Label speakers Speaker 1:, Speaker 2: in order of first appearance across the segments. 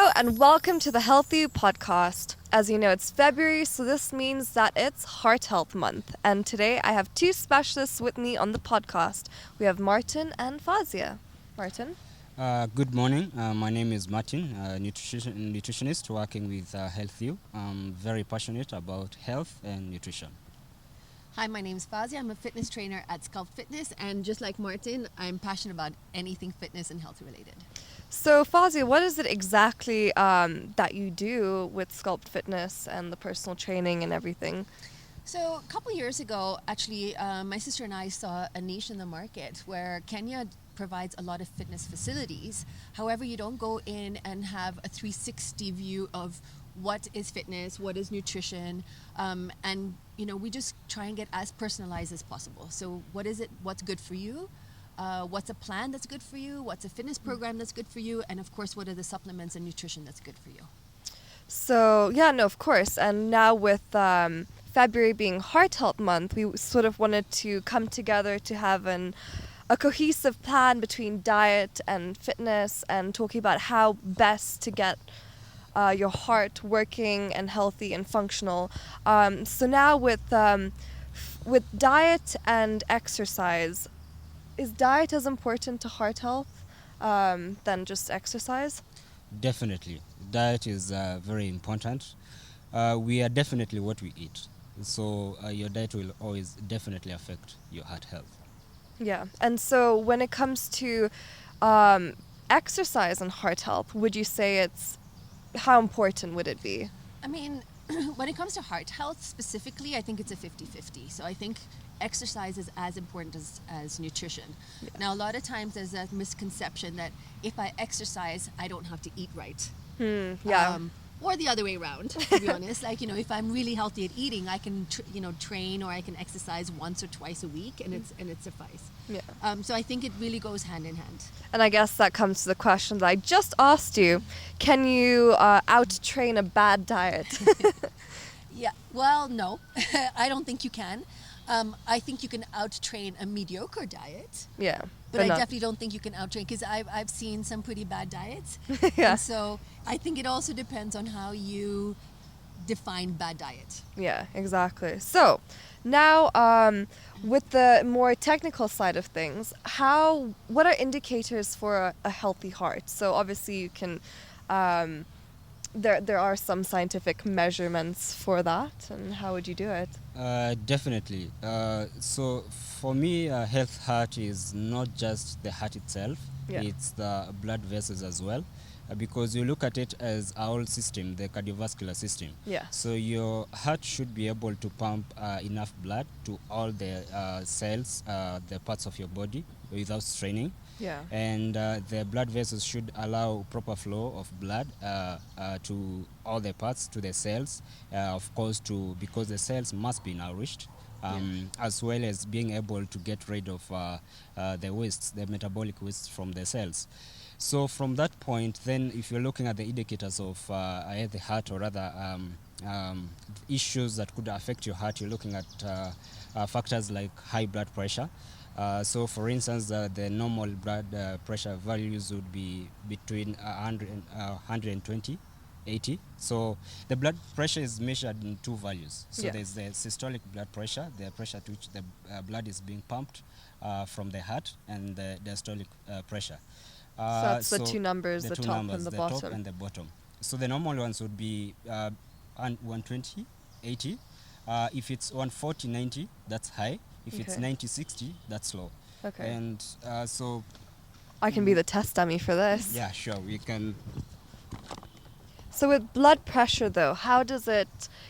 Speaker 1: Hello and welcome to the Healthy Podcast. As you know, it's February, so this means that it's Heart Health Month. And today I have two specialists with me on the podcast. We have Martin and Fawzia. Martin?
Speaker 2: Good morning. My name is Martin, nutritionist working with HealthView. I'm very passionate about health and nutrition.
Speaker 3: Hi, my name is Fawzia. I'm a fitness trainer at Sculpt Fitness, and just like Martin, I'm passionate about anything fitness and health related.
Speaker 1: So Fawzia, what is it exactly that you do with Sculpt Fitness and the personal training and everything?
Speaker 3: So a couple years ago, actually, my sister and I saw a niche in the market where Kenya provides a lot of fitness facilities. However, you don't go in and have a 360 view of what is fitness, what is nutrition, and we just try and get as personalized as possible. So what is it, what's good for you? What's a plan that's good for you? What's a fitness program that's good for you? And of course, what are the supplements and nutrition that's good for you?
Speaker 1: So, of course. And now with February being Heart Health Month, we sort of wanted to come together to have a cohesive plan between diet and fitness and talking about how best to get your heart working and healthy and functional. So now with diet and exercise, is diet as important to heart health than just exercise?
Speaker 2: Definitely. Diet is very important. We are definitely what we eat. So your diet will always definitely affect your heart health.
Speaker 1: Yeah. And so when it comes to exercise and heart health, would you say how important would it be?
Speaker 3: I mean, when it comes to heart health specifically, I think it's a 50-50. So I think exercise is as important as nutrition. Yeah. Now, a lot of times there's a misconception that if I exercise, I don't have to eat right. Or the other way around, to be honest. Like, if I'm really healthy at eating, I can, train or I can exercise once or twice a week and it suffice.
Speaker 1: Yeah.
Speaker 3: So I think it really goes hand in hand.
Speaker 1: And I guess that comes to the question that I just asked you. Can you out-train a bad diet?
Speaker 3: Yeah, well, no, I don't think you can. I think you can out-train a mediocre diet.
Speaker 1: Yeah.
Speaker 3: But I definitely don't think you can out-train, because I've seen some pretty bad diets.
Speaker 1: Yeah.
Speaker 3: And so I think it also depends on how you define bad diet.
Speaker 1: Yeah, exactly. So now with the more technical side of things, what are indicators for a healthy heart? So obviously you can... There are some scientific measurements for that, and how would you do it?
Speaker 2: Definitely. So for me, a health heart is not just the heart itself, it's the blood vessels as well. Because you look at it as our whole system, the cardiovascular system.
Speaker 1: Yeah.
Speaker 2: So your heart should be able to pump enough blood to all the cells, the parts of your body without straining.
Speaker 1: Yeah.
Speaker 2: And the blood vessels should allow proper flow of blood to all the parts, to the cells, of course, because the cells must be nourished. As well as being able to get rid of the wastes, the metabolic wastes from the cells. So from that point, then if you're looking at the indicators of a healthy heart or other issues that could affect your heart, you're looking at factors like high blood pressure. So for instance, the normal blood pressure values would be between 100 and 120. 80. So the blood pressure is measured in two values. So there's the systolic blood pressure, the pressure to which the blood is being pumped from the heart, and the diastolic pressure.
Speaker 1: So that's the two numbers, the top and the bottom.
Speaker 2: Top and the bottom. So the normal ones would be 120, 80. If it's 140, 90, that's high. If it's 90, 60, that's low.
Speaker 1: Okay.
Speaker 2: And so...
Speaker 1: I can be the test dummy for this.
Speaker 2: Yeah, sure, we can...
Speaker 1: So with blood pressure, though,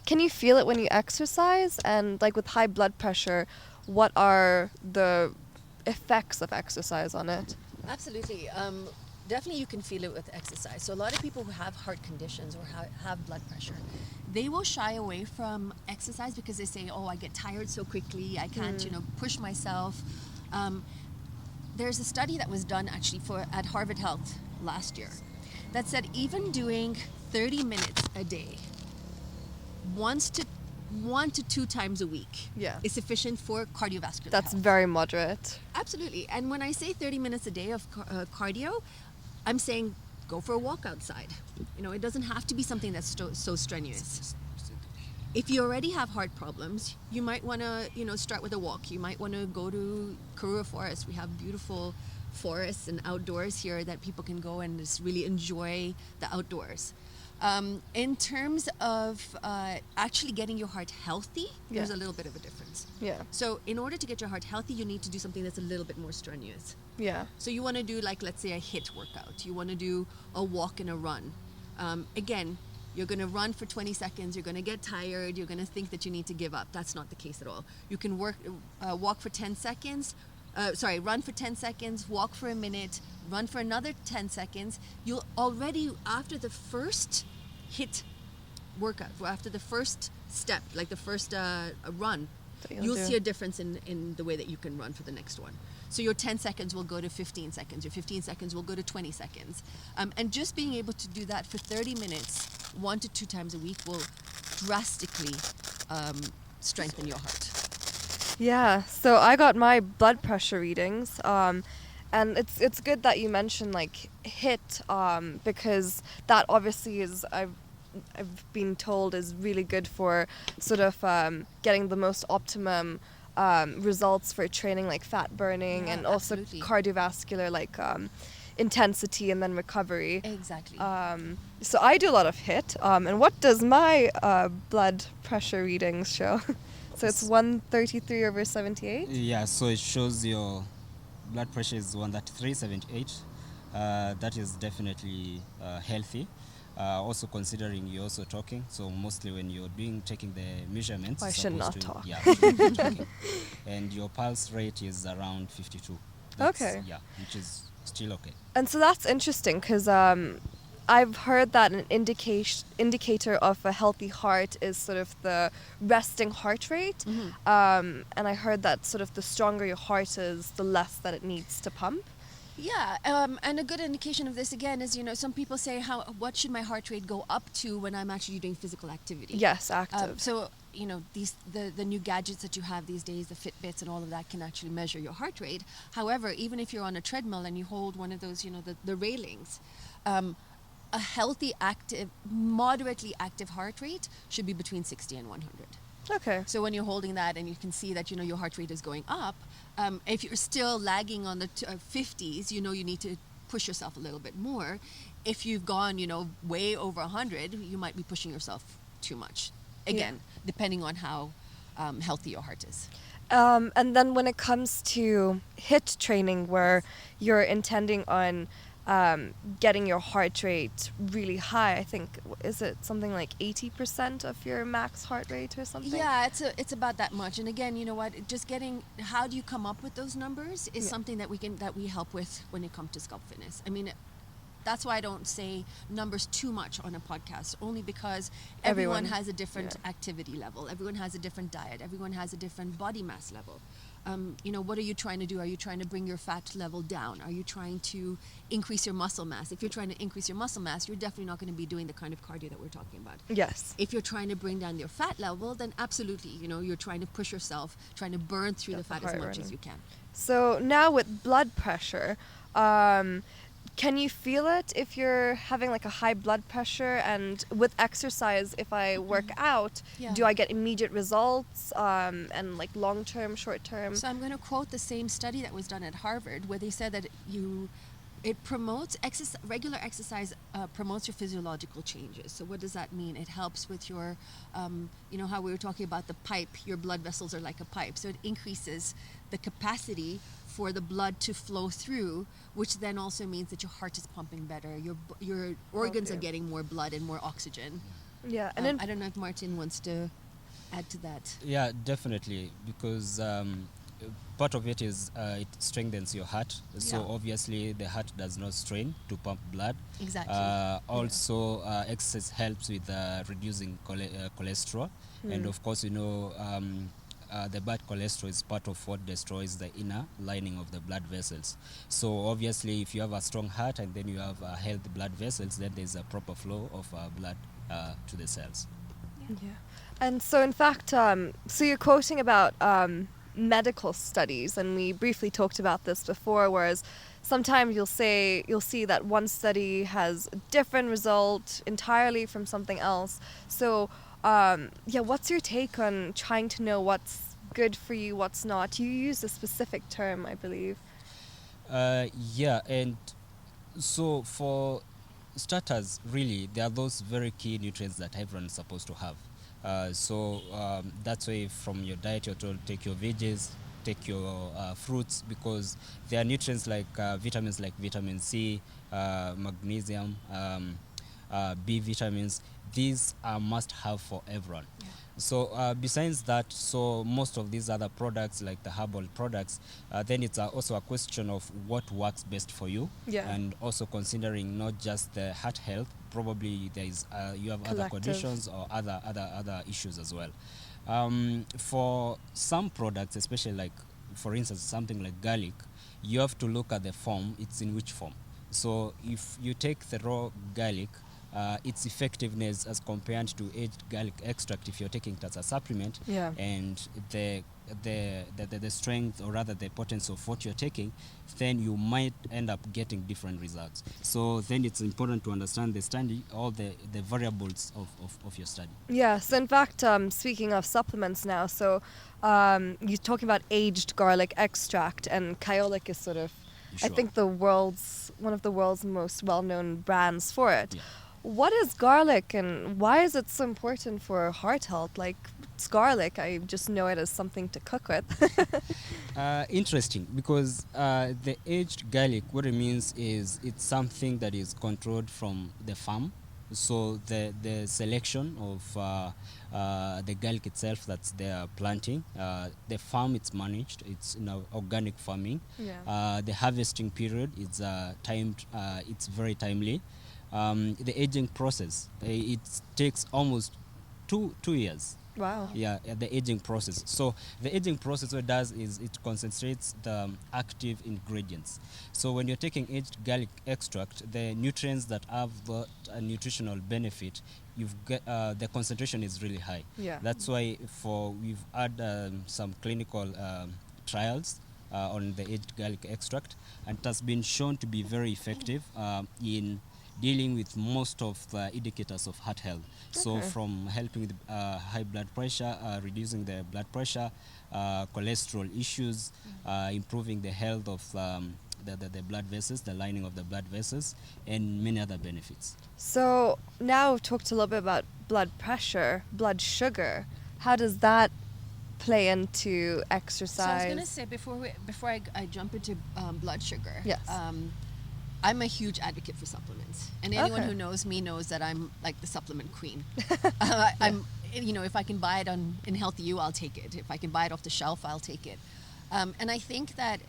Speaker 1: can you feel it when you exercise? And like with high blood pressure, what are the effects of exercise on it?
Speaker 3: Absolutely. Definitely you can feel it with exercise. So a lot of people who have heart conditions or have blood pressure, they will shy away from exercise because they say, I get tired so quickly, I can't, push myself. There's a study that was done actually at Harvard Health last year that said even doing 30 minutes a day, 1 to 2 times a week is sufficient for cardiovascular
Speaker 1: That's
Speaker 3: health.
Speaker 1: very moderate.
Speaker 3: Absolutely. And when I say 30 minutes a day of cardio, I'm saying go for a walk outside. You know, it doesn't have to be something that's so strenuous. If you already have heart problems, you might want to, you know, start with a walk. You might want to go to Karura Forest. We have beautiful forests and outdoors here that people can go and just really enjoy the outdoors. In terms of actually getting your heart healthy, there's a little bit of a difference.
Speaker 1: Yeah.
Speaker 3: So in order to get your heart healthy, you need to do something that's a little bit more strenuous.
Speaker 1: Yeah.
Speaker 3: So you want to do, like, let's say a HIIT workout. You want to do a walk and a run. Again, you're going to run for 20 seconds. You're going to get tired. You're going to think that you need to give up. That's not the case at all. You can walk for 10 seconds. Run for 10 seconds, walk for a minute, run for another 10 seconds. You'll already, after the first HIIT workout, after the first step, like the first run, you'll see a difference in the way that you can run for the next one. So your 10 seconds will go to 15 seconds. Your 15 seconds will go to 20 seconds. And just being able to do that for 30 minutes, 1 to 2 times a week, will drastically strengthen your heart.
Speaker 1: Yeah, so I got my blood pressure readings, and it's good that you mentioned like HIIT, because that obviously is I've been told is really good for sort of getting the most optimum results for training, like fat burning, and also
Speaker 3: absolutely.
Speaker 1: cardiovascular, like intensity and then recovery.
Speaker 3: Exactly.
Speaker 1: So I do a lot of HIIT, and what does my blood pressure readings show? So it's 133/78?
Speaker 2: Yeah, so it shows your blood pressure is 133/78. That is definitely healthy. Also considering you're also talking, so mostly when you're taking the measurements,
Speaker 1: I should not talk.
Speaker 2: Yeah, you should be talking. And your pulse rate is around 52.
Speaker 1: Okay.
Speaker 2: Yeah, which is still okay.
Speaker 1: And so that's interesting because I've heard that an indicator of a healthy heart is sort of the resting heart rate.
Speaker 3: Mm-hmm.
Speaker 1: And I heard that sort of the stronger your heart is, the less that it needs to pump.
Speaker 3: Yeah, and a good indication of this again is, you know, some people say, what should my heart rate go up to when I'm actually doing physical activity?
Speaker 1: Yes, active.
Speaker 3: So, you know, the new gadgets that you have these days, the Fitbits and all of that, can actually measure your heart rate. However, even if you're on a treadmill and you hold one of those, you know, the railings, a healthy, active, moderately active heart rate should be between 60 and 100.
Speaker 1: Okay.
Speaker 3: So when you're holding that and you can see that, you know, your heart rate is going up, if you're still lagging on the 50s, you know, you need to push yourself a little bit more. If you've gone, you know, way over 100, you might be pushing yourself too much. Again, depending on how healthy your heart is.
Speaker 1: And then when it comes to HIIT training, where you're intending on getting your heart rate really high, I think, is it something like 80% of your max heart rate or something?
Speaker 3: Yeah, it's about that much. And again, you know what, just how do you come up with those numbers is something that we help with when it comes to Sculpt Fitness. I mean, that's why I don't say numbers too much on a podcast, only because everyone has a different activity level. Everyone has a different diet. Everyone has a different body mass level. You know, what are you trying to do? Are you trying to bring your fat level down? Are you trying to increase your muscle mass? If you're trying to increase your muscle mass, you're definitely not going to be doing the kind of cardio that we're talking about.
Speaker 1: Yes.
Speaker 3: If you're trying to bring down your fat level, then absolutely, you know, you're trying to push yourself, trying to burn through the fat as much as you can.
Speaker 1: So now with blood pressure, can you feel it if you're having like a high blood pressure? And with exercise, if I work out, do I get immediate results, and like long-term, short-term?
Speaker 3: So I'm going to quote the same study that was done at Harvard, where they said that it promotes regular exercise promotes your physiological changes. So what does that mean? It helps with your, you know, how we were talking about the pipe. Your blood vessels are like a pipe, so it increases the capacity for the blood to flow through, which then also means that your heart is pumping better. Your organs are getting more blood and more oxygen.
Speaker 1: Yeah, and
Speaker 3: I don't know if Martin wants to add to that.
Speaker 2: Yeah, definitely, because part of it is it strengthens your heart. So obviously the heart does not strain to pump blood.
Speaker 3: Exactly.
Speaker 2: Also, exercise helps with reducing cholesterol. And of course, you know, the bad cholesterol is part of what destroys the inner lining of the blood vessels. So obviously, if you have a strong heart and then you have healthy blood vessels, then there's a proper flow of blood to the cells.
Speaker 1: Yeah. And so in fact, so you're quoting about medical studies, and we briefly talked about this before, whereas sometimes you'll see that one study has a different result entirely from something else. So what's your take on trying to know what's good for you, what's not? You use a specific term, I believe.
Speaker 2: And so for starters, really, there are those very key nutrients that everyone is supposed to have. That's why from your diet you're told take your veggies, take your fruits, because there are nutrients like vitamins like vitamin C, magnesium, B vitamins. These are must have for everyone.
Speaker 3: Yeah.
Speaker 2: So besides that, so most of these other products like the herbal products, then it's also a question of what works best for you,
Speaker 1: Yeah.
Speaker 2: and also considering not just the heart health. Probably there is you have other
Speaker 1: Collective.
Speaker 2: conditions or other issues as well. For some products, especially like for instance something like garlic, you have to look at the form. It's in which form. So if you take the raw garlic, its effectiveness as compared to aged garlic extract, if you're taking it as a supplement,
Speaker 1: Yeah.
Speaker 2: and the strength, or rather the potency of what you're taking, then you might end up getting different results. So then it's important to understand the study, all the variables of your study.
Speaker 1: Yeah, so in fact, speaking of supplements now, so you're talking about aged garlic extract, and Kyolic is sort of, I
Speaker 2: Sure.
Speaker 1: think, one of the world's most well-known brands for it.
Speaker 2: Yeah.
Speaker 1: What is garlic, and why is it so important for heart health? Like, it's garlic, I just know it as something to cook with.
Speaker 2: Interesting, because the aged garlic, what it means is it's something that is controlled from the farm. So the selection of the garlic itself that's they're planting, the farm it's managed, it's organic farming.
Speaker 1: Yeah.
Speaker 2: The harvesting period is timed, it's very timely. The aging process, it takes almost two years.
Speaker 1: Wow.
Speaker 2: Yeah, the aging process. So the aging process, what it does is it concentrates the active ingredients. So when you're taking aged garlic extract, the nutrients that have the nutritional benefit, the concentration is really high.
Speaker 1: Yeah.
Speaker 2: That's why we've had some clinical trials on the aged garlic extract, and it has been shown to be very effective in dealing with most of the indicators of heart health. So
Speaker 1: Okay.
Speaker 2: from helping with high blood pressure, reducing the blood pressure, cholesterol issues, improving the health of the blood vessels, the lining of the blood vessels, and many other benefits.
Speaker 1: So now we've talked a little bit about blood pressure, blood sugar. How does that play into exercise?
Speaker 3: So I was going to say before I jump into blood sugar.
Speaker 1: Yes.
Speaker 3: I'm a huge advocate for supplements, and anyone
Speaker 1: Okay.
Speaker 3: who knows me knows that I'm like the supplement queen. I'm, if I can buy it in Healthy You, I'll take it. If I can buy it off the shelf, I'll take it. And I think that,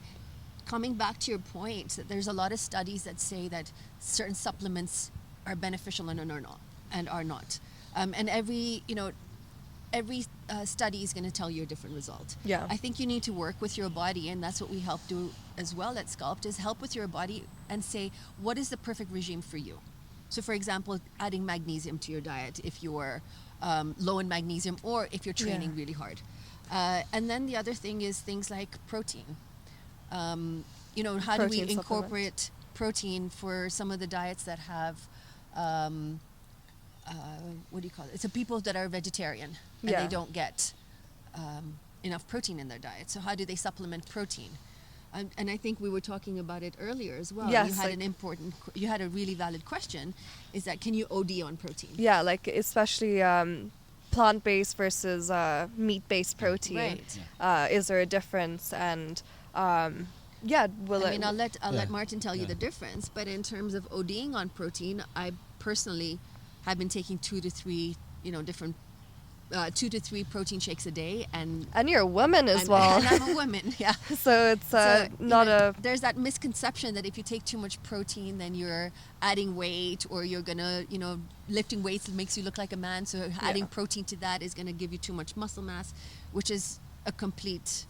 Speaker 3: coming back to your point, that there's a lot of studies that say that certain supplements are beneficial and are not. And every study is going to tell you a different result.
Speaker 1: Yeah.
Speaker 3: I think you need to work with your body, and that's what we help do as well at Sculpt, is help with your body and say, what is the perfect regime for you? So for example, adding magnesium to your diet if you're low in magnesium, or if you're training
Speaker 1: Yeah.
Speaker 3: really hard. And then the other thing is things like protein. How do we
Speaker 1: Protein
Speaker 3: incorporate protein for some of the diets that have what do you call it? It's the people that are vegetarian and
Speaker 1: Yeah.
Speaker 3: they don't get enough protein in their diet. So how do they supplement protein? And I think we were talking about it earlier as well.
Speaker 1: Yes,
Speaker 3: You had a really valid question, is that can you OD on protein?
Speaker 1: Yeah, like especially plant-based versus meat-based protein.
Speaker 3: Right.
Speaker 1: Is there a difference? And will it?
Speaker 3: I'll let Martin tell you
Speaker 2: Yeah.
Speaker 3: the difference, but in terms of ODing on protein, I personally have been taking 2 to 3, different 2 to 3 protein shakes a day, and
Speaker 1: you're a woman as well.
Speaker 3: And I'm a woman, yeah.
Speaker 1: So it's
Speaker 3: There's that misconception that if you take too much protein, then you're adding weight, or you're gonna, lifting weights makes you look like a man. So adding protein to that is gonna give you too much muscle mass, which is a complete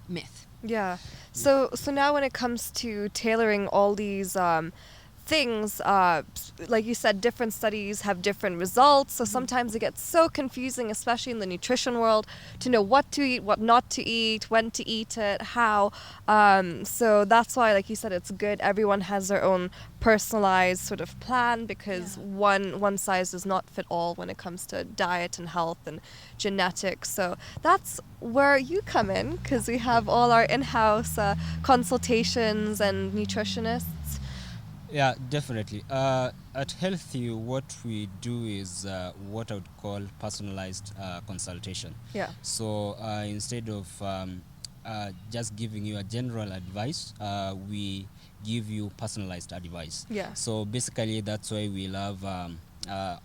Speaker 3: myth.
Speaker 1: Yeah. So now when it comes to tailoring all these things. Like you said, different studies have different results. So sometimes it gets so confusing, especially in the nutrition world, to know what to eat, what not to eat, when to eat it, how. So that's why, like you said, it's good. Everyone has their own personalized sort of plan, because one size does not fit all when it comes to diet and health and genetics. So that's where you come in, because we have all our in-house consultations and nutritionists.
Speaker 2: Yeah, definitely. At Healthy, what we do is what I would call personalized consultation.
Speaker 1: Yeah.
Speaker 2: So instead of just giving you a general advice, we give you personalized advice.
Speaker 1: Yeah.
Speaker 2: So basically, that's why we love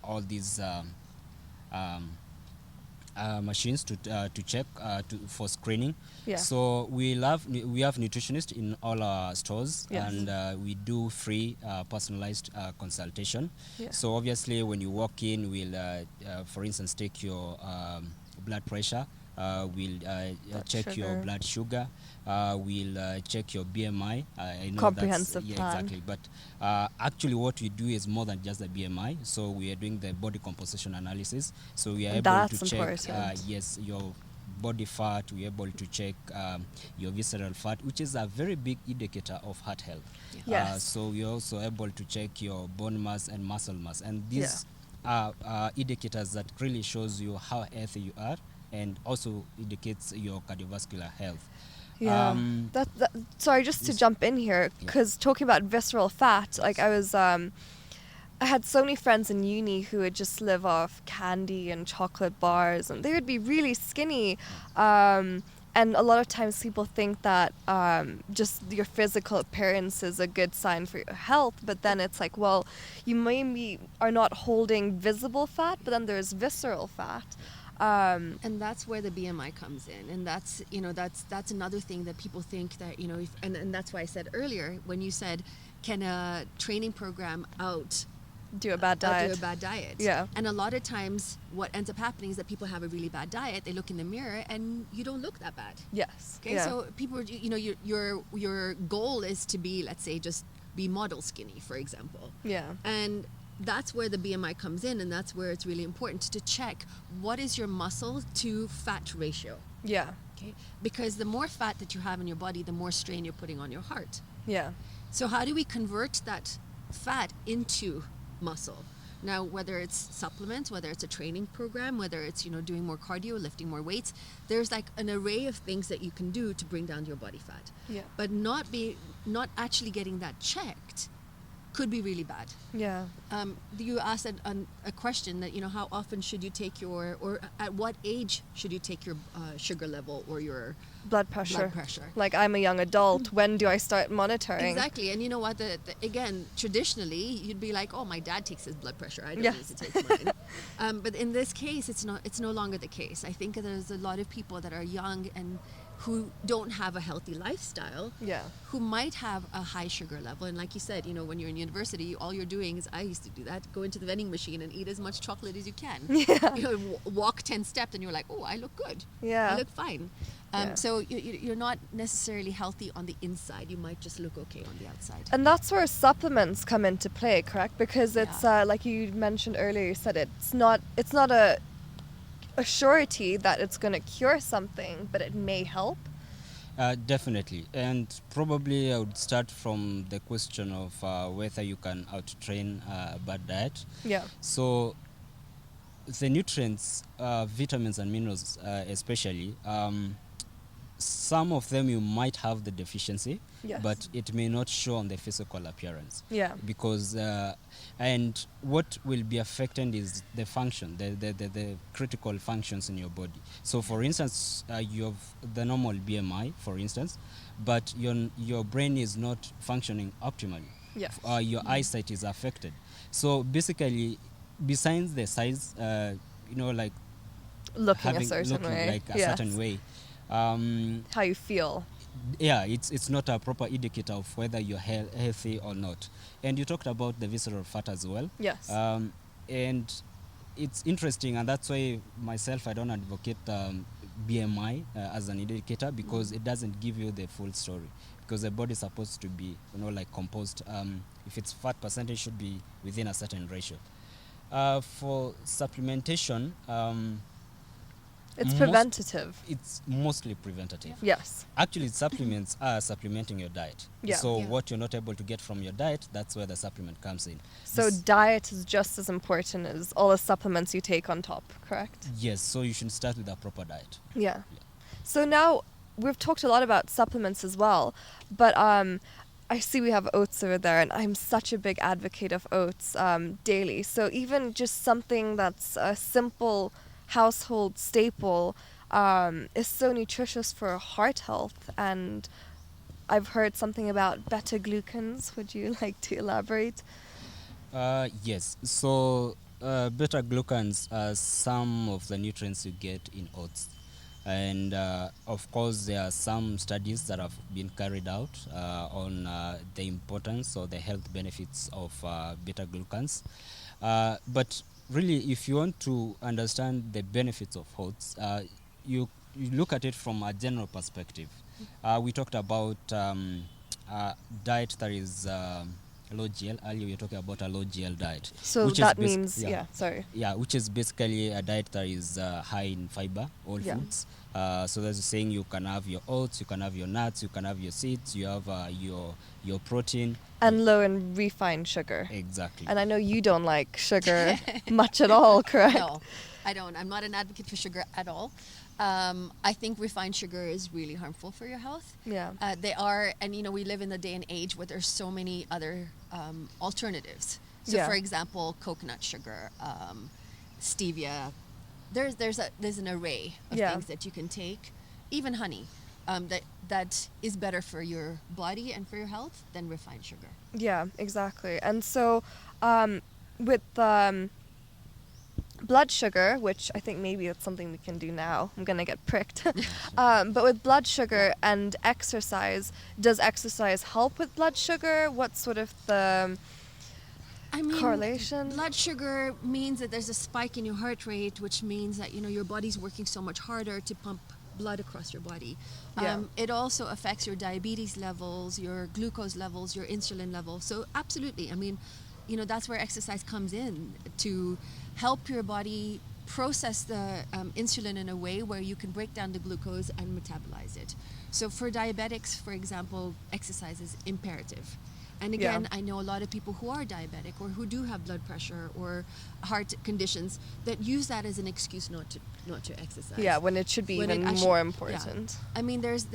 Speaker 2: all these um, machines to check for screening.
Speaker 1: Yeah.
Speaker 2: So we have nutritionists in all our stores.
Speaker 1: Yes.
Speaker 2: And we do free personalized consultation.
Speaker 1: Yeah.
Speaker 2: So obviously when you walk in, we'll for instance take your blood pressure, we'll check your
Speaker 1: sugar.
Speaker 2: blood sugar, we'll check your BMI. I know
Speaker 1: Comprehensive
Speaker 2: that's,
Speaker 1: plan.
Speaker 2: exactly, but actually what we do is more than just the BMI. So we are doing the body composition analysis. So we are able
Speaker 1: That's
Speaker 2: to check
Speaker 1: important.
Speaker 2: yes, your body fat. We're able to check your visceral fat, which is a very big indicator of heart health.
Speaker 1: Yes.
Speaker 2: So we're also able to check your bone mass and muscle mass, and these are indicators that really shows you how healthy you are, and also indicates your cardiovascular health.
Speaker 1: Yeah. Sorry, just to
Speaker 2: Yes.
Speaker 1: jump in here, because talking about visceral fat, like I had so many friends in uni who would just live off candy and chocolate bars, and they would be really skinny. And a lot of times people think that just your physical appearance is a good sign for your health, but then it's like, well, you maybe are not holding visible fat, but then there's visceral fat.
Speaker 3: And that's where the BMI comes in, and that's that's another thing that people think that and that's why I said earlier, when you said, can a training program
Speaker 1: Do a bad diet.
Speaker 3: do a bad diet?
Speaker 1: Yeah.
Speaker 3: And a lot of times what ends up happening is that people have a really bad diet, they look in the mirror and you don't look that bad.
Speaker 1: Yes.
Speaker 3: Okay,
Speaker 1: Yeah.
Speaker 3: so people, your goal is to be, let's say, just be model skinny, for example.
Speaker 1: Yeah.
Speaker 3: And that's where the BMI comes in, and that's where it's really important to check what is your muscle to fat ratio.
Speaker 1: Yeah.
Speaker 3: Okay, because the more fat that you have in your body, the more strain you're putting on your heart.
Speaker 1: Yeah.
Speaker 3: So how do we convert that fat into muscle? Now, whether it's supplements, whether it's a training program, whether it's doing more cardio, lifting more weights, there's like an array of things that you can do to bring down your body fat.
Speaker 1: Yeah.
Speaker 3: But not actually getting that checked could be really bad.
Speaker 1: Yeah.
Speaker 3: You asked a question that how often should you take or at what age should you take your sugar level or your
Speaker 1: Blood pressure.
Speaker 3: blood pressure?
Speaker 1: Like, I'm a young adult. When do I start monitoring?
Speaker 3: Exactly. And you know what? Again, traditionally, you'd be like, oh, my dad takes his blood pressure. I don't
Speaker 1: Yeah.
Speaker 3: need to take mine. But in this case, it's no longer the case. I think there's a lot of people that are young and who don't have a healthy lifestyle,
Speaker 1: Yeah.
Speaker 3: who might have a high sugar level. And like you said, when you're in university, all you're doing is, I used to do that, go into the vending machine and eat as much chocolate as you can.
Speaker 1: Yeah.
Speaker 3: Walk 10 steps and you're like, oh, I look good.
Speaker 1: Yeah.
Speaker 3: I look fine.
Speaker 1: Yeah.
Speaker 3: So you're not necessarily healthy on the inside. You might just look okay on the outside.
Speaker 1: And that's where supplements come into play, correct? Because it's like you mentioned earlier, you said it's not a surety that it's going to cure something, but it may help.
Speaker 2: Definitely, and probably I would start from the question of whether you can out-train a bad diet.
Speaker 1: Yeah.
Speaker 2: So the nutrients, vitamins and minerals especially, some of them you might have the deficiency,
Speaker 1: Yes.
Speaker 2: but it may not show on the physical appearance.
Speaker 1: Yeah.
Speaker 2: Because and what will be affected is the function, the critical functions in your body. So for instance, you have the normal BMI, for instance, but your brain is not functioning optimally.
Speaker 1: Yes.
Speaker 2: Your eyesight is affected. So basically, besides the size, like
Speaker 1: Looking a certain way.
Speaker 2: like a
Speaker 1: Yes.
Speaker 2: certain way,
Speaker 1: How you feel.
Speaker 2: yeah, it's not a proper indicator of whether you're healthy or not. And you talked about the visceral fat as well.
Speaker 1: Yes.
Speaker 2: And it's interesting, and that's why myself, I don't advocate BMI as an indicator, because it doesn't give you the full story. because the body is supposed to be, like composed. If it's fat percentage, should be within a certain ratio. For supplementation,
Speaker 1: It's preventative.
Speaker 2: it's mostly preventative.
Speaker 1: Yes.
Speaker 2: Actually, supplements are supplementing your diet.
Speaker 1: Yeah.
Speaker 2: So
Speaker 3: Yeah.
Speaker 2: what you're not able to get from your diet, that's where the supplement comes in.
Speaker 1: So
Speaker 2: This-
Speaker 1: diet is just as important as all the supplements you take on top, correct?
Speaker 2: yes, so you should start with a proper diet.
Speaker 1: Yeah. So now we've talked a lot about supplements as well, but I see we have oats over there, and I'm such a big advocate of oats daily. So even just something that's a simple household staple is so nutritious for heart health. And I've heard something about beta glucans. Would you like to elaborate?
Speaker 2: Yes, so beta glucans are some of the nutrients you get in oats. And of course, there are some studies that have been carried out on the importance or the health benefits of beta glucans. But really, if you want to understand the benefits of oats, you look at it from a general perspective. We talked about diet that is low GL. Earlier, we were talking about a low GL diet.
Speaker 1: So
Speaker 2: which is
Speaker 1: that
Speaker 2: basi-
Speaker 1: means, yeah, sorry.
Speaker 2: Yeah, which is basically a diet that is high in fiber, all
Speaker 1: Yeah.
Speaker 2: foods. So that's saying you can have your oats, you can have your nuts, you can have your seeds, you have your protein.
Speaker 1: And low in refined sugar.
Speaker 2: Exactly.
Speaker 1: And I know you don't like sugar much at all, correct?
Speaker 3: No, I don't. I'm not an advocate for sugar at all. I think refined sugar is really harmful for your health.
Speaker 1: Yeah.
Speaker 3: They are, and we live in the day and age where there's so many other alternatives. So,
Speaker 1: Yeah.
Speaker 3: for example, coconut sugar, stevia. There's an array of
Speaker 1: Yeah.
Speaker 3: things that you can take, even honey, that is better for your body and for your health than refined sugar.
Speaker 1: Yeah, exactly. And so with blood sugar, which I think maybe that's something we can do now. I'm going to get pricked. But with blood sugar and exercise, does exercise help with blood sugar? What's sort of the
Speaker 3: I mean,
Speaker 1: correlation?
Speaker 3: blood sugar means that there's a spike in your heart rate, which means that your body's working so much harder to pump blood across your body.
Speaker 1: Yeah.
Speaker 3: It also affects your diabetes levels, your glucose levels, your insulin levels. So absolutely, I mean, that's where exercise comes in to help your body process the insulin in a way where you can break down the glucose and metabolize it. So for diabetics, for example, exercise is imperative. And again,
Speaker 1: Yeah.
Speaker 3: I know a lot of people who are diabetic or who do have blood pressure or heart conditions that use that as an excuse not to exercise.
Speaker 1: Yeah, when it should be
Speaker 3: When it
Speaker 1: even
Speaker 3: actually-
Speaker 1: more
Speaker 3: yeah.
Speaker 1: important.
Speaker 3: I mean, there's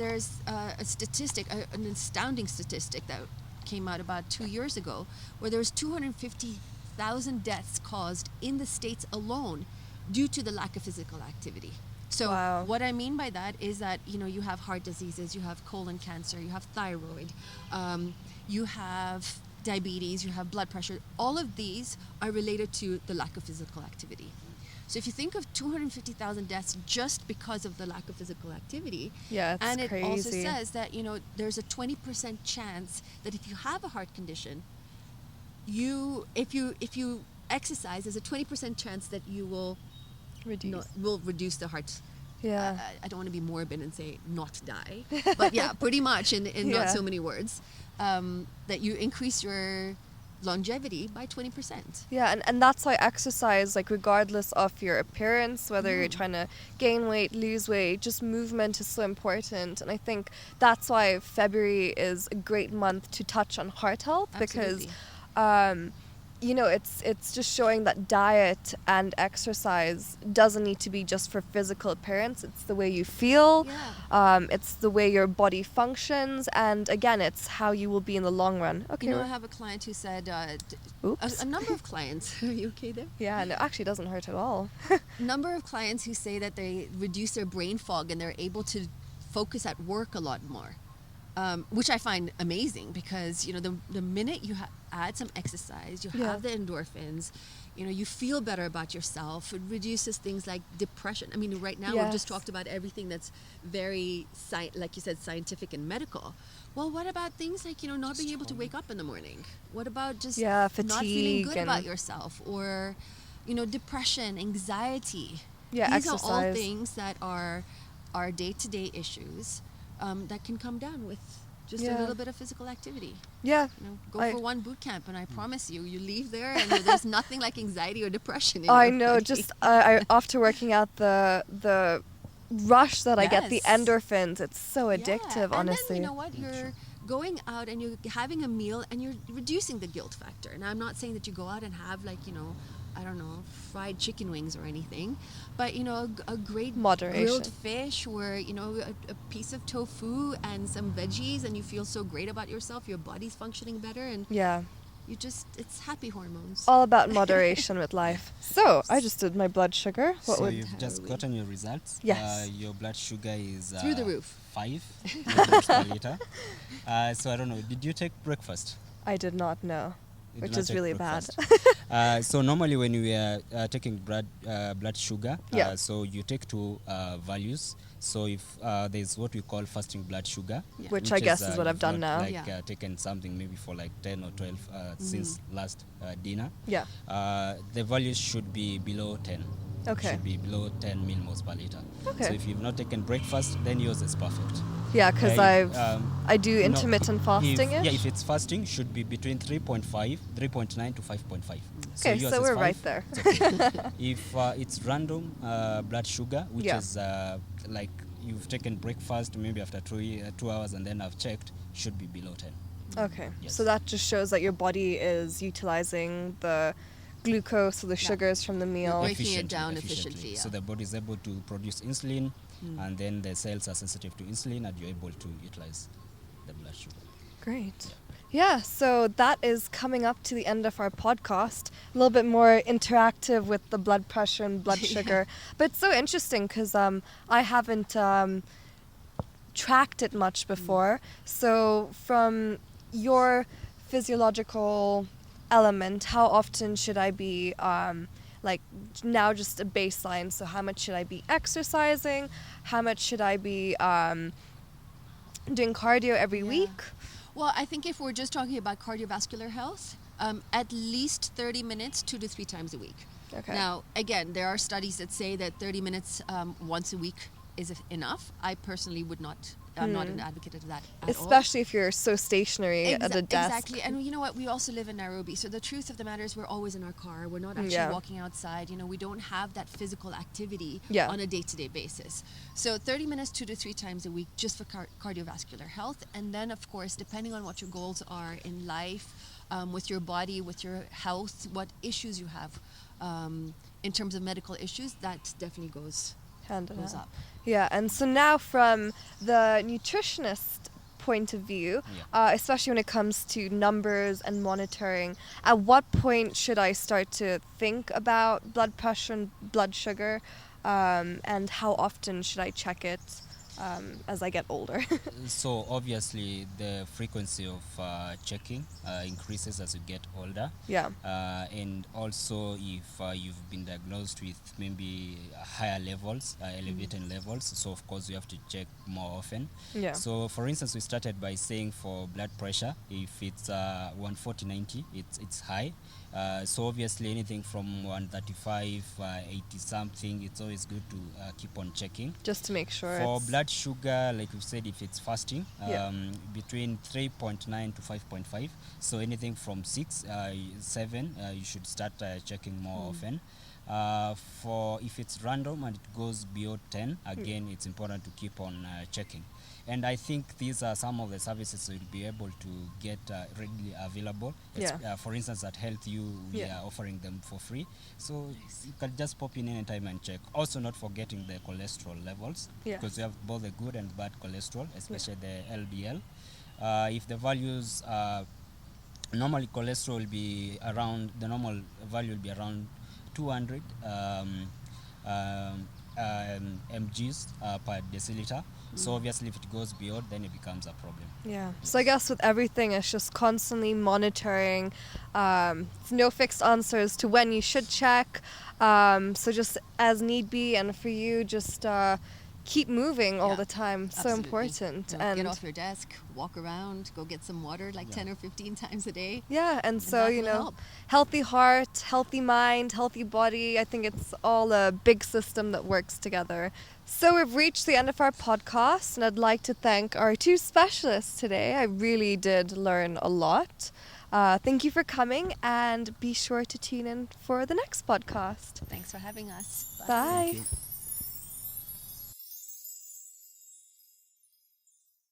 Speaker 3: a statistic, an astounding statistic that came out about 2 years ago, where there was 250,000 deaths caused in the States alone due to the lack of physical activity. So
Speaker 1: Wow.
Speaker 3: what I mean by that is that you have heart diseases, you have colon cancer, you have thyroid, you have diabetes, you have blood pressure. All of these are related to the lack of physical activity. So if you think of 250,000 deaths just because of the lack of physical activity,
Speaker 1: Yeah, it's
Speaker 3: and it also
Speaker 1: crazy.
Speaker 3: says that there's a 20% chance that if you have a heart condition, if you exercise, there's a 20% chance that you will will reduce the heart.
Speaker 1: Yeah.
Speaker 3: I don't want to be morbid and say not die, but yeah, pretty much in
Speaker 1: Yeah.
Speaker 3: not so many words, that you increase your longevity by 20%.
Speaker 1: Yeah, and that's why exercise, like regardless of your appearance, whether
Speaker 3: Mm.
Speaker 1: you're trying to gain weight, lose weight, just movement is so important. And I think that's why February is a great month to touch on heart health because it's just showing that diet and exercise doesn't need to be just for physical appearance. It's the way you feel.
Speaker 3: Yeah.
Speaker 1: It's the way your body functions, and again, it's how you will be in the long run. Okay.
Speaker 3: I have a client who said,
Speaker 1: Oops.
Speaker 3: a number of clients, are you okay there?
Speaker 1: Yeah, no, actually, it doesn't hurt at all.
Speaker 3: Number of clients who say that they reduce their brain fog and they're able to focus at work a lot more. Which I find amazing because the minute you add some exercise, you
Speaker 1: Yeah.
Speaker 3: have the endorphins, you feel better about yourself. It reduces things like depression. I mean, right now we've just
Speaker 1: Yes.
Speaker 3: talked about everything that's very like you said, scientific and medical. Well, what about things like not being able to wake up in the morning? What about just not feeling
Speaker 1: fatigue
Speaker 3: good about
Speaker 1: and-
Speaker 3: yourself, or depression, anxiety?
Speaker 1: Yeah,
Speaker 3: These are all
Speaker 1: exercise.
Speaker 3: things that are day-to-day issues that can come down with just a little bit of physical activity.
Speaker 1: Yeah.
Speaker 3: Go for one boot camp, and I promise you, you leave there, and there's nothing like anxiety or depression in
Speaker 1: I
Speaker 3: your
Speaker 1: know.
Speaker 3: body.
Speaker 1: Just after working out, the rush that I get, the
Speaker 3: Yes.
Speaker 1: endorphins, it's so addictive.
Speaker 3: And
Speaker 1: Honestly.
Speaker 3: then you know what, you're going out and you're having a meal and you're reducing the guilt factor. And I'm not saying that you go out and have I don't know, fried chicken wings or anything, but a great
Speaker 1: Moderation.
Speaker 3: grilled fish, or a piece of tofu and some veggies, and you feel so great about yourself, your body's functioning better, and
Speaker 1: Yeah.
Speaker 3: it's happy hormones.
Speaker 1: All about moderation with life. So I just did my blood sugar. What
Speaker 2: So
Speaker 1: would
Speaker 2: you've just gotten your results.
Speaker 1: Yes.
Speaker 2: Your blood sugar is
Speaker 3: Through the roof.
Speaker 2: 5 milliliters per liter. So I don't know. Did you take breakfast?
Speaker 1: I did not know,
Speaker 2: You did
Speaker 1: which
Speaker 2: not
Speaker 1: is
Speaker 2: take
Speaker 1: really
Speaker 2: breakfast.
Speaker 1: bad.
Speaker 2: So normally when we are taking blood sugar,
Speaker 1: Yeah.
Speaker 2: so you take two values. So if there's what we call fasting blood sugar,
Speaker 3: Yeah.
Speaker 1: Which I guess is what I've
Speaker 2: you've
Speaker 1: done
Speaker 2: not,
Speaker 1: now.
Speaker 2: Like
Speaker 3: Yeah.
Speaker 2: taken something maybe for like 10 or 12 since last dinner.
Speaker 1: Yeah.
Speaker 2: The values should be below 10.
Speaker 1: Okay.
Speaker 2: Should be below 10 millimoles per liter.
Speaker 1: Okay.
Speaker 2: So if you've not taken breakfast, then yours is perfect.
Speaker 1: Yeah, because I do
Speaker 2: No,
Speaker 1: intermittent fasting.
Speaker 2: if it's fasting, should be between 3.9 to 5.5.
Speaker 1: Okay,
Speaker 2: yours
Speaker 1: so
Speaker 2: is
Speaker 1: we're
Speaker 2: 5,
Speaker 1: right there.
Speaker 2: it's okay. If it's random blood sugar, which
Speaker 1: Yeah.
Speaker 2: is like you've taken breakfast maybe after 2 hours and then I've checked, should be below 10.
Speaker 1: Okay.
Speaker 2: Yes.
Speaker 1: So that just shows that your body is utilizing the glucose or the
Speaker 3: Yeah.
Speaker 1: sugars from the meal.
Speaker 3: Breaking it down efficiently, yeah.
Speaker 2: So the body is able to produce insulin, and then the cells are sensitive to insulin, and you're able to utilize the blood sugar.
Speaker 1: Great. Yeah, so that is coming up to the end of our podcast. A little bit more interactive with the blood pressure and blood
Speaker 3: Yeah.
Speaker 1: sugar. But it's so interesting because I haven't tracked it much before. So from your physiological element, how often should I be, like now just a baseline, so how much should I be exercising? How much should I be doing cardio every
Speaker 3: Yeah.
Speaker 1: week?
Speaker 3: Well, I think if we're just talking about cardiovascular health, at least 30 minutes, 2 to 3 times a week.
Speaker 1: Okay.
Speaker 3: Now, again, there are studies that say that 30 minutes once a week is enough. I personally would not. I'm not an advocate of that at all.
Speaker 1: Especially if you're so stationary at a desk.
Speaker 3: Exactly. And you know what? We also live in Nairobi. So the truth of the matter is we're always in our car. We're not actually
Speaker 1: Yeah.
Speaker 3: walking outside. We don't have that physical activity
Speaker 1: Yeah.
Speaker 3: on a day-to-day basis. So 30 minutes, 2 to 3 times a week, just for cardiovascular health. And then, of course, depending on what your goals are in life, with your body, with your health, what issues you have in terms of medical issues, that definitely goes
Speaker 1: Hand in hand.
Speaker 3: up.
Speaker 1: Yeah, and so now from the nutritionist point of view, especially when it comes to numbers and monitoring, at what point should I start to think about blood pressure and blood sugar, and how often should I check it as I get older?
Speaker 2: So obviously the frequency of checking increases as you get older.
Speaker 1: Yeah.
Speaker 2: And also if you've been diagnosed with maybe higher levels, elevated levels, so of course you have to check more often.
Speaker 1: Yeah.
Speaker 2: So for instance, we started by saying for blood pressure, if it's 140/90, it's high. So obviously anything from 135, 80 something, it's always good to keep on checking.
Speaker 1: Just to make sure.
Speaker 2: For
Speaker 1: it's-
Speaker 2: blood sugar, like we said, if it's fasting,
Speaker 1: Yeah.
Speaker 2: between 3.9 to 5.5. So anything from 6, 7, you should start checking more often. For if it's random and it goes beyond 10, again, it's important to keep on checking. And I think these are some of the services you'll be able to get readily available.
Speaker 1: Yeah.
Speaker 2: For instance, at Health U, we
Speaker 1: Yeah.
Speaker 2: are offering them for free. So you can just pop in anytime and check. Also not forgetting the cholesterol levels,
Speaker 1: Yeah.
Speaker 2: because we have both the good and bad cholesterol, especially the LDL. If the values normally cholesterol will be around, the normal value will be around 200 mgs per deciliter. So obviously if it goes beyond, then it becomes a problem.
Speaker 1: Yeah. So I guess with everything, it's just constantly monitoring. No fixed answers to when you should check. So just as need be, and for you, just keep moving all
Speaker 3: Yeah,
Speaker 1: the time. So
Speaker 3: absolutely.
Speaker 1: important.
Speaker 3: You know,
Speaker 1: And
Speaker 3: get off your desk, walk around, go get some water like 10 or 15 times a day.
Speaker 1: yeah, and so,
Speaker 3: that
Speaker 1: you
Speaker 3: will
Speaker 1: know,
Speaker 3: help.
Speaker 1: healthy heart, healthy mind, healthy body. I think it's all a big system that works together. So we've reached the end of our podcast, and I'd like to thank our two specialists today. I really did learn a lot. Thank you for coming, and be sure to tune in for the next podcast.
Speaker 3: Thanks for having us.
Speaker 1: Bye.
Speaker 2: Thank you.